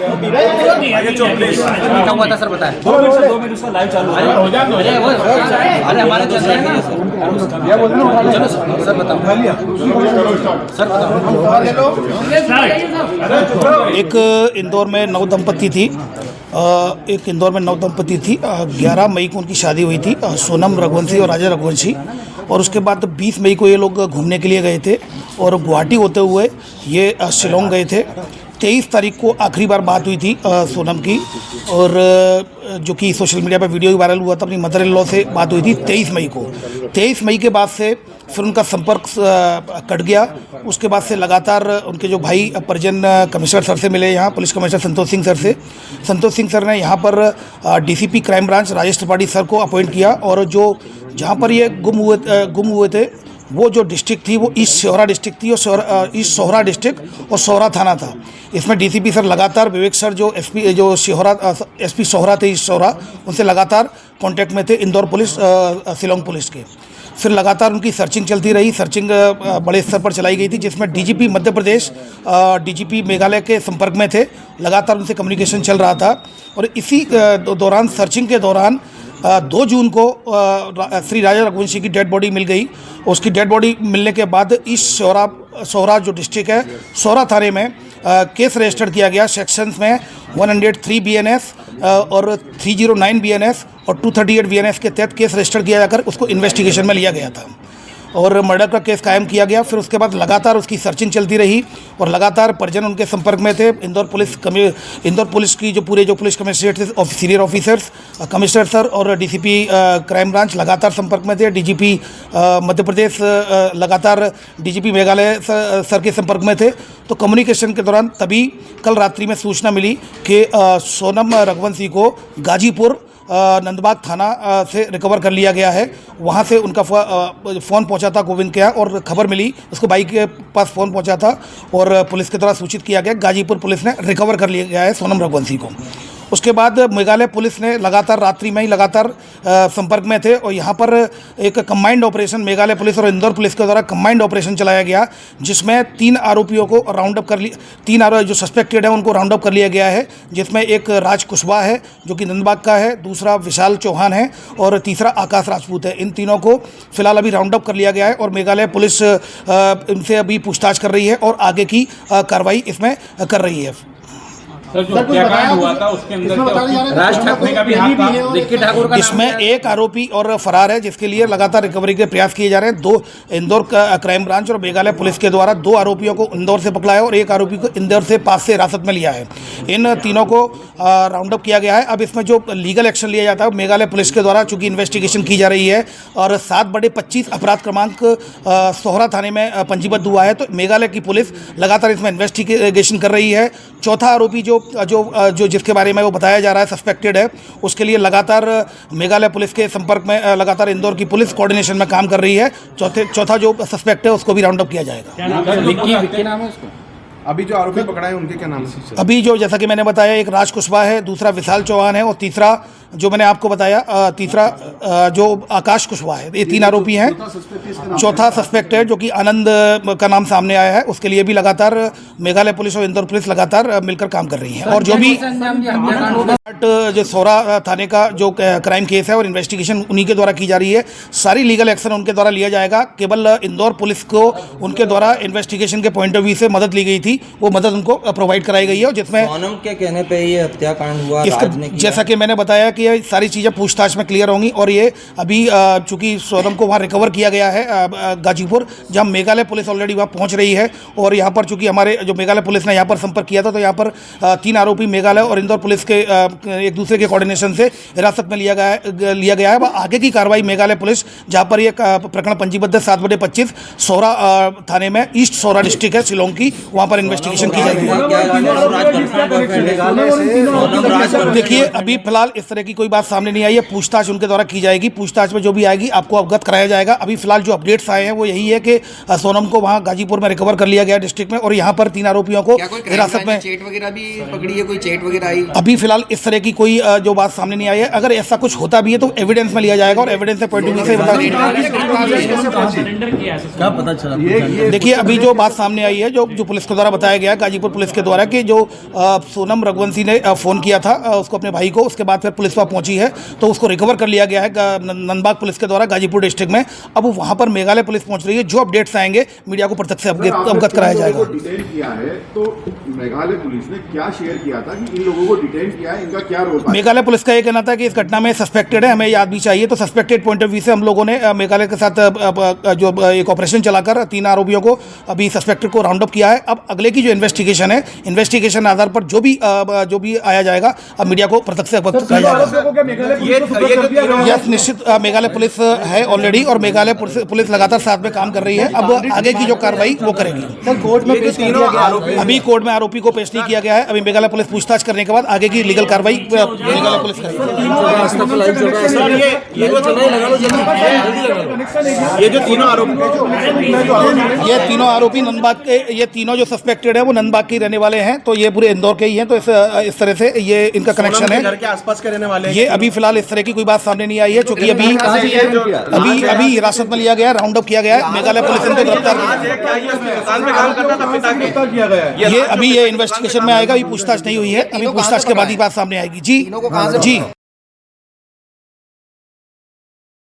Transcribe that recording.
क्या हुआ था सर बताएं। 2 मिनट उसका लाइव चालू है। अरे हमारे चल रहे हैं ना चलो सर बताओ सर बताओ। एक इंदौर में नवदंपति थी 11 मई को उनकी शादी हुई थी सोनम रघुवंशी और राजा रघुवंशी। और उसके बाद 20 मई को ये लोग घूमने के लिए गए थे और गुवाहाटी होते हुए ये शिलोंग गए थे। 23 तारीख को आखिरी बार बात हुई थी सोनम की, और जो कि सोशल मीडिया पर वीडियो वायरल हुआ था, अपनी मदर इन लॉ से बात हुई थी 23 मई को। 23 मई के बाद से फिर उनका संपर्क कट गया। उसके बाद से लगातार उनके जो भाई परिजन कमिश्नर सर से मिले, यहाँ police commissioner Santosh Singh sir से। संतोष सिंह सर ने यहाँ पर DCP crime branch Rajesh Tripathi sir को अपॉइंट किया, और जो जहाँ पर ये गुम हुए थे वो जो डिस्ट्रिक्ट थी वो ईस्ट सोहरा डिस्ट्रिक्ट थी, और ईस्ट सोहरा डिस्ट्रिक्ट और सोहरा थाना था। इसमें डीसीपी सर लगातार विवेक सर जो एसपी सोहरा थे ईस्ट सोहरा, उनसे लगातार कांटेक्ट में थे, इंदौर पुलिस शिलोंग पुलिस के। फिर लगातार उनकी सर्चिंग चलती रही। सर्चिंग बड़े स्तर पर चलाई गई थी, जिसमें डीजीपी मध्य प्रदेश, डीजीपी मेघालय के संपर्क में थे। लगातार उनसे कम्युनिकेशन चल रहा था। और इसी दौरान सर्चिंग के दौरान 2 जून को श्री राजा रघुवंशी की डेड बॉडी मिल गई। उसकी डेड बॉडी मिलने के बाद ईस्ट सोहरा जो डिस्ट्रिक्ट है, सोहरा थाने में केस रजिस्टर्ड किया गया। सेक्शंस में 103 बीएनएस और 309 बीएनएस और 238 बीएनएस के तहत केस रजिस्टर्ड किया जाकर उसको इन्वेस्टिगेशन में लिया गया था और मर्डर का केस कायम किया गया। फिर उसके बाद लगातार उसकी सर्चिंग चलती रही और लगातार परिजन उनके संपर्क में थे। इंदौर पुलिस की जो पुलिस कमिश्नरेट थे, सीनियर ऑफिसर्स, कमिश्नर सर और डीसीपी क्राइम ब्रांच लगातार संपर्क में थे। डीजीपी मध्य प्रदेश लगातार डीजीपी मेघालय सर के संपर्क में थे। तो कम्युनिकेशन के दौरान तभी कल रात्रि में सूचना मिली कि सोनम रघुवंशी को गाजीपुर नंदबाग थाना से रिकवर कर लिया गया है। वहाँ से उनका फ़ोन पहुँचा था गोविंद के यहाँ, और खबर मिली, उसको भाई के पास फ़ोन पहुँचा था और पुलिस के द्वारा सूचित किया गया। गाजीपुर पुलिस ने रिकवर कर लिया गया है सोनम रघुवंशी को। उसके बाद मेघालय पुलिस ने लगातार रात्रि में ही लगातार संपर्क में थे, और यहाँ पर एक कंबाइंड ऑपरेशन मेघालय पुलिस और इंदौर पुलिस के द्वारा कंबाइंड ऑपरेशन चलाया गया, जिसमें 3 आरोपियों को राउंड अप कर लिया। 3 आरोपी जो सस्पेक्टेड है उनको राउंड अप कर लिया गया है, जिसमें एक राज कुशवाहा है जो कि नंदबाग का है, दूसरा विशाल चौहान है और तीसरा आकाश राजपूत है। इन तीनों को फिलहाल अभी राउंड अप कर लिया गया है और मेघालय पुलिस इनसे अभी पूछताछ कर रही है और आगे की कार्रवाई इसमें कर रही है। सर जो हत्याकांड हुआ था उसके अंदर राज ठाकुर का भी हाथ था, रिक्की ठाकुर का इसमें एक आरोपी और फरार है, जिसके लिए लगातार रिकवरी के प्रयास किए जा रहे हैं। 2 इंदौर क्राइम ब्रांच और मेघालय पुलिस के द्वारा 2 आरोपियों को इंदौर से पकड़ा है और एक आरोपी को इंदौर से पास से हिरासत में लिया है। इन तीनों को राउंड अप किया गया है। अब इसमें जो लीगल एक्शन लिया जाता है मेघालय पुलिस के द्वारा, चूंकि इन्वेस्टिगेशन की जा रही है और 7/25 अपराध क्रमांक सोहरा थाने में पंजीबद्ध हुआ है, तो मेघालय की पुलिस लगातार इसमें इन्वेस्टिगेशन कर रही है। चौथा आरोपी जो जिसके बारे में वो बताया जा रहा है सस्पेक्टेड है, उसके लिए लगातार मेघालय पुलिस के संपर्क में लगातार इंदौर की पुलिस कोऑर्डिनेशन में काम कर रही है। चौथा जो सस्पेक्ट है उसको भी राउंड अप किया जाएगा। विक्की नाम है उसको। अभी जो आरोपी पकड़ा है उनके क्या नाम है? अभी जो जैसा कि मैंने बताया, एक राज कुशवाहा है, दूसरा विशाल चौहान है और तीसरा जो मैंने आपको बताया तीसरा जो आकाश कुशवाहा है। ये 3 आरोपी हैं। चौथा सस्पेक्ट है जो कि आनंद का नाम सामने आया है, उसके लिए भी लगातार मेघालय पुलिस और इंदौर पुलिस लगातार मिलकर काम कर रही है। और जो भी जो सोहरा थाने का जो क्राइम केस है और इन्वेस्टिगेशन उन्हीं के द्वारा की जा रही है। सारी लीगल एक्शन उनके द्वारा लिया जाएगा। केवल इंदौर पुलिस को उनके द्वारा इन्वेस्टिगेशन के पॉइंट ऑफ व्यू से मदद ली गई थी, वो मदद उनको प्रोवाइड कराई गई है, जिसमें सोनम के कहने पे ये हत्याकांड हुआ। जैसा कि मैंने बताया कि ये सारी चीज़ें पूछताछ में क्लियर होंगी। और ये अभी चूंकि सोनम को वहाँ रिकवर किया गया है गाजीपुर, जहाँ मेघालय पुलिस ऑलरेडी वहाँ पहुँच रही है। और यहाँ पर चूंकि हमारे जो मेघालय पुलिस ने यहाँ पर संपर्क किया था, तो यहाँ पर 3 आरोपी मेघालय और इंदौर पुलिस के एक दूसरे के कोऑर्डिनेशन से हिरासत में लिया गया है। वह आगे की कार्रवाई मेघालय पुलिस, जहाँ पर ये प्रकरण पंजीबद्ध है 7/25 सोहरा थाने में, ईस्ट सोहरा डिस्ट्रिक्ट है शिलोंग की, वहाँ पर इन्वेस्टिगेशन की जाएगी। देखिए अभी फिलहाल इस तरह की की कोई बात सामने नहीं आई है। पूछताछ उनके द्वारा की जाएगी। पूछताछ में जो भी आएगी आपको अवगत कराया जाएगा। अभी फिलहाल जो अपडेट्स आए हैं वो यही है कि सोनम को वहाँ गाजीपुर में रिकवर कर लिया गया डिस्ट्रिक्ट में, और यहाँ पर 3 आरोपियों को हिरासत में चेट वगैरह भी पकड़ी है, कोई चेट वगैरह आई? अभी फिलहाल इस तरह की कोई जो बात सामने नहीं आई है। अगर ऐसा कुछ होता भी है तो एविडेंस में लिया जाएगा, और एविडेंस से पॉइंट ऑफ व्यू से क्या पता चला? देखिए अभी जो बात सामने आई है, जो पुलिस के द्वारा बताया गया है, गाजीपुर पुलिस के द्वारा, कि जो सोनम रघुवंशी ने फ़ोन किया था उसको, अपने भाई को, उसके बाद फिर पुलिस वहाँ पहुंची है तो उसको रिकवर कर लिया गया है नंदबाग पुलिस के द्वारा गाजीपुर डिस्ट्रिक्ट में। अब वहाँ पर मेघालय पुलिस पहुँच रही है। जो अपडेट्स आएंगे मीडिया को प्रत्यक्ष से अवगत कराया जाएगा। डिटेन किया है तो मेघालय पुलिस ने क्या शेयर किया था कि इन लोगों को डिटेन किया है, इनका क्या रोल था? मेघालय पुलिस का ये कहना था कि इस घटना में सस्पेक्टेड है, हमें याद भी चाहिए। तो सस्पेक्टेड पॉइंट ऑफ व्यू से हम लोगों ने मेघालय के साथ जो एक ऑपरेशन चलाकर 3 आरोपियों को, अभी सस्पेक्टेड को राउंड अप किया है। अब अगले की जो इन्वेस्टिगेशन है, इन्वेस्टिगेशन आधार पर जो भी आया जाएगा अब मीडिया को प्रत्यक्ष से अवगत कराया जाएगा। यस, निश्चित मेघालय पुलिस है ऑलरेडी, और मेघालय पुलिस लगातार साथ में काम कर रही है। अब आगे की जो कार्रवाई वो करेगी। सर कोर्ट में पेश किया गया है। अभी कोर्ट में आरोपी को पेश नहीं किया गया है। अभी मेघालय पुलिस पूछताछ करने के बाद आगे की लीगल कार्रवाई मेघालय पुलिस करेगी। ये जो तीनों आरोपी ये तीनों आरोपी नंदबाग के, ये तीनों जो सस्पेक्टेड है वो नंदबाग के रहने वाले हैं। तो ये पूरे इंदौर के ही हैं। तो इस तरह से ये इनका कनेक्शन है। घर के आसपास के रहने वाले ये अभी फिलहाल इस तरह की कोई बात सामने नहीं आई है, क्योंकि अभी हिरासत में लिया गया, राउंड अप किया गया है। मेघालय पुलिस इनको गिरफ्तार किया गया है। ये अभी ये इन्वेस्टिगेशन में आएगा। अभी पूछताछ नहीं हुई है। अभी पूछताछ के बाद ही बात सामने आएगी। जी जी।